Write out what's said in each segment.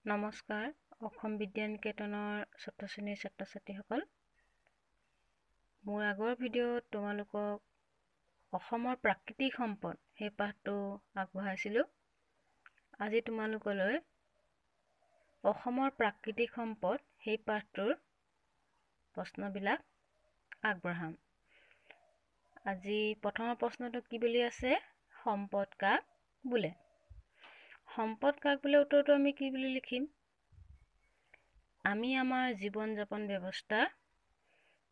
নমস্কাৰ অসম বিজ্ঞান নিকেতনৰ ছাত্ৰ শ্ৰেণীৰ ছাত্ৰ ছাত্ৰীসকল মোৰ আগৰ ভিডিঅ'ত তোমালোকক অসমৰ প্ৰাকৃতিক সম্পদ সেই পাঠটো আগবঢ়াইছিলোঁ আজি তোমালোকলৈ অসমৰ প্ৰাকৃতিক সম্পদ সেই পাঠটোৰ প্ৰশ্নবিলাক আগবঢ়াম আজি প্ৰথমৰ প্ৰশ্নটো কি বুলি আছে সম্পদ কাক বোলে সম্পদ কাক বোলে উত্তৰটো আমি কি বুলি লিখিম আমি আমাৰ জীৱন যাপন ব্যৱস্থা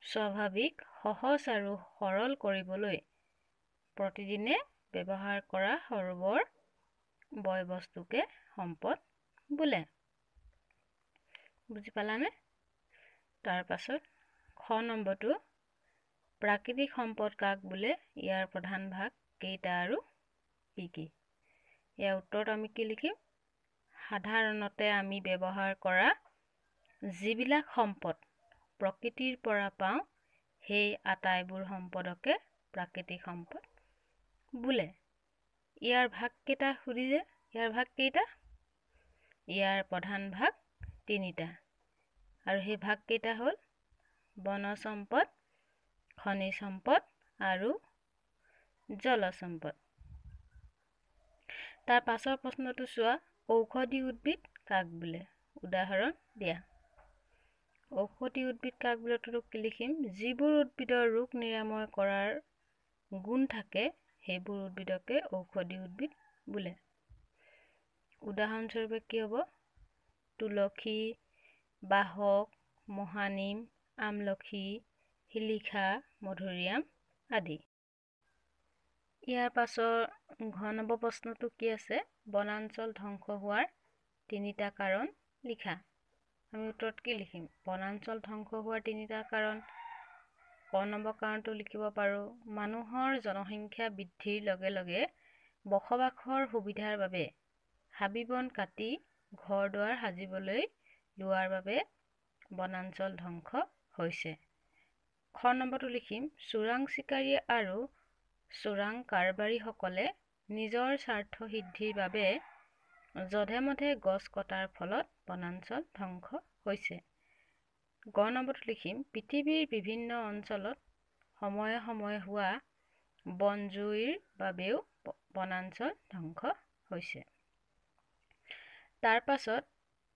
স্বাভাৱিক সহজ আৰু সৰল কৰিবলৈ প্ৰতিদিনে ব্যৱহাৰ কৰা সৰ্বৰ বয় বস্তুকে সম্পদ বোলে বুজি পালানে তাৰ পাছত খ নম্বৰটো প্ৰাকৃতিক সম্পদ কাক বোলে ইয়াৰ প্ৰধান ভাগ কেইটা আৰু কি ইয়াৰ উত্তৰত আমি কি লিখিম সাধাৰণতে আমি ব্যৱহাৰ কৰা যিবিলাক সম্পদ প্ৰকৃতিৰ পৰা পাওঁ সেই আটাইবোৰ সম্পদকে প্ৰাকৃতিক সম্পদ বোলে ইয়াৰ ভাগ কেইটা সুধিছে ইয়াৰ ভাগ কেইটা ইয়াৰ প্ৰধান ভাগ তিনিটা আৰু সেই ভাগ কেইটা হ'ল বনজ সম্পদ খনিজ সম্পদ আৰু জল সম্পদ তাৰ পাছৰ প্ৰশ্নটো চোৱা ঔষধি উদ্ভিদ কাক বোলে উদাহৰণ দিয়া ঔষধি উদ্ভিদ কাক বোলে তো কি লিখিম যিবোৰ উদ্ভিদৰ ৰোগ নিৰাময় কৰাৰ গুণ থাকে সেইবোৰ উদ্ভিদকে ঔষধি উদ্ভিদ বোলে উদাহৰণ স্বৰূপে কি হ'ব তুলসী বাহক মহানিম আমলখি শিলিখা মধুৰিআম আদি ইয়াৰ পাছৰ ঘ নম্বৰ প্ৰশ্নটো কি আছে বনাঞ্চল ধ্বংস হোৱাৰ তিনিটা কাৰণ লিখা আমি উত্তৰত কি লিখিম বনাঞ্চল ধ্বংস হোৱাৰ তিনিটা কাৰণ ক নম্বৰ কাৰণটো লিখিব পাৰো মানুহৰ জনসংখ্যা বৃদ্ধিৰ লগে লগে বসবাসৰ সুবিধাৰ বাবে হাবি-বন কাটি ঘৰ-দুৱাৰ সাজিবলৈ লোৱাৰ বাবে বনাঞ্চল ধ্বংস হৈছে খ নম্বৰটো লিখিম চোৰাং চিকাৰী আৰু চোৰাং কাৰবাৰীসকলে নিজৰ স্বাৰ্থ সিদ্ধিৰ বাবে যধে মধে গছ কটাৰ ফলত বনাঞ্চল ধ্বংস হৈছে গ নম্বৰটো লিখিম পৃথিৱীৰ বিভিন্ন অঞ্চলত সময়ে সময়ে হোৱা বনজুইৰ বাবেও বনাঞ্চল ধ্বংস হৈছে তাৰ পাছত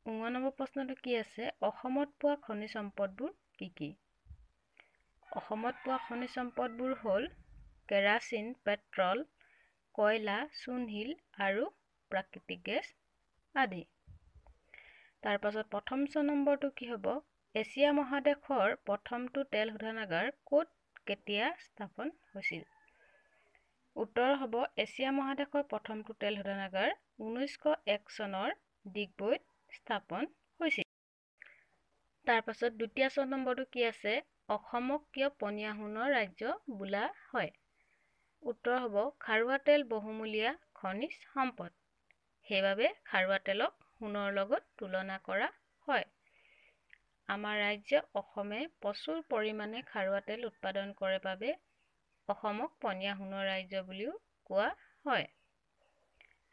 ৯ নম্বৰ প্ৰশ্নটো কি আছে অসমত পোৱা খনিজ সম্পদবোৰ কি অসমত পোৱা খনিজ সম্পদবোৰ হ'ল কেৰাচিন পেট্ৰল কয়লা চূণশিল আৰু প্ৰাকৃতিক গেছ আদি তাৰ পাছত প্ৰথম ৬ নম্বৰটো কি হ'ব এছিয়া মহাদেশৰ প্ৰথমটো তেল শোধনাগাৰ ক'ত কেতিয়া স্থাপন হৈছিল উত্তৰ হ'ব এছিয়া মহাদেশৰ প্ৰথমটো তেল শোধনাগাৰ 1901 চনৰ ডিগবৈত স্থাপন হৈছিল তাৰ পাছত দ্বিতীয় ৬ নম্বৰটো কি আছে অসমক কিয় পনীয়া সোণৰ ৰাজ্য বোলা হয় উত্তৰ হ'ব খাৰুৱা তেল বহুমূলীয়া খনিজ সম্পদ সেইবাবে খাৰুৱা তেলক সোণৰ লগত তুলনা কৰা হয় আমাৰ ৰাজ্য অসমে প্ৰচুৰ পৰিমাণে খাৰুৱা তেল উৎপাদন কৰে বাবে অসমক পনীয়া সোণৰ ৰাজ্য বুলিও কোৱা হয়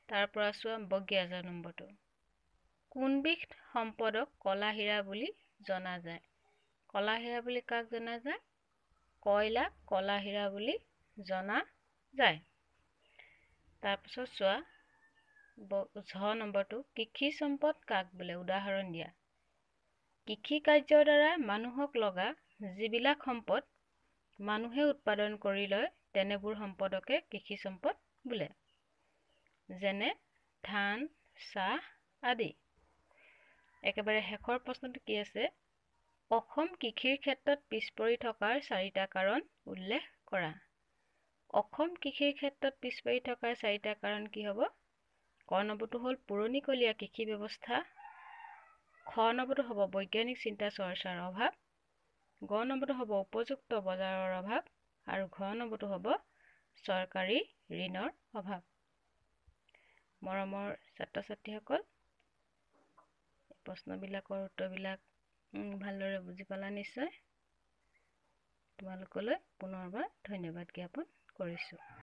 তাৰ পৰা চোৱা ৪২ নম্বৰটো কোনবিধ সম্পদক কলা হীৰা বুলি জনা যায় কলা হীৰা বুলি কাক জনা যায় কয়লা কলা হীৰা বুলি জনা যায় তাৰ পিছত চোৱা ৬ নম্বৰটো কৃষি সম্পদ কাক বোলে উদাহৰণ দিয়া কৃষি কাৰ্যৰ দ্বাৰা মানুহক লগা যিবিলাক সম্পদ মানুহে উৎপাদন কৰি লয় তেনেবোৰ সম্পদকে কৃষি সম্পদ বোলে যেনে ধান চাহ আদি একেবাৰে শেষৰ প্ৰশ্নটো কি আছে অসম কৃষিৰ ক্ষেত্ৰত পিছ পৰি থকাৰ ৪টা কাৰণ উল্লেখ কৰা অসম কৃষিৰ ক্ষেত্ৰত পিছ পৰি থকাৰ ৪টা কাৰণ কি হ'ব ক নম্বৰটো হ'ল পুৰণিকলীয়া কৃষি ব্যৱস্থা খ নম্বৰটো হ'ব বৈজ্ঞানিক চিন্তা চৰ্চাৰ অভাৱ গ নম্বৰটো হ'ব উপযুক্ত বজাৰৰ অভাৱ আৰু ঘ নম্বৰটো হ'ব চৰকাৰী ঋণৰ অভাৱ মৰমৰ ছাত্ৰ ছাত্ৰীসকল প্ৰশ্নবিলাকৰ উত্তৰবিলাক ভালদৰে বুজি পালা নিশ্চয় তোমালোকলৈ পুনৰবাৰ ধন্যবাদ জ্ঞাপন কৰিছোঁ